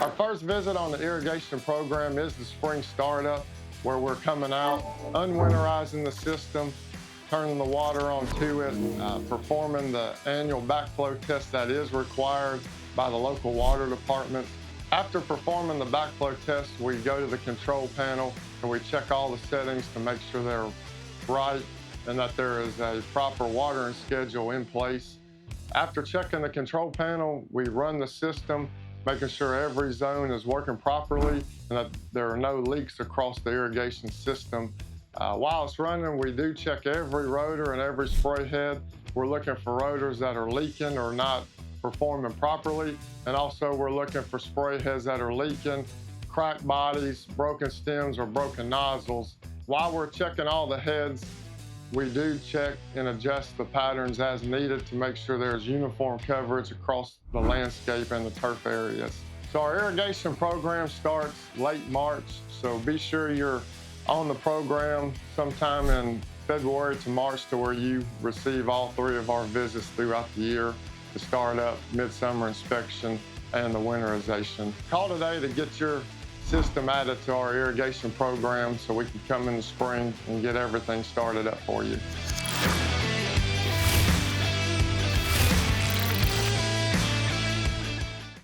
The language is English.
Our first visit on the irrigation program is the spring startup, where we're coming out, unwinterizing the system, turning the water onto it, performing the annual backflow test that is required by the local water department. After performing the backflow test, we go to the control panel and we check all the settings to make sure they're right and that there is a proper watering schedule in place. After checking the control panel, we run the system, making sure every zone is working properly and that there are no leaks across the irrigation system. While it's running, we do check every rotor and every spray head. We're looking for rotors that are leaking or not performing properly. And also we're looking for spray heads that are leaking, cracked bodies, broken stems, or broken nozzles. While we're checking all the heads, we do check and adjust the patterns as needed to make sure there's uniform coverage across the landscape and the turf areas. So our irrigation program starts late March, so be sure you're on the program sometime in February to March to where you receive all three of our visits throughout the year: the startup, midsummer inspection, and the winterization. Call today to get your system added to our irrigation program so we can come in the spring and get everything started up for you.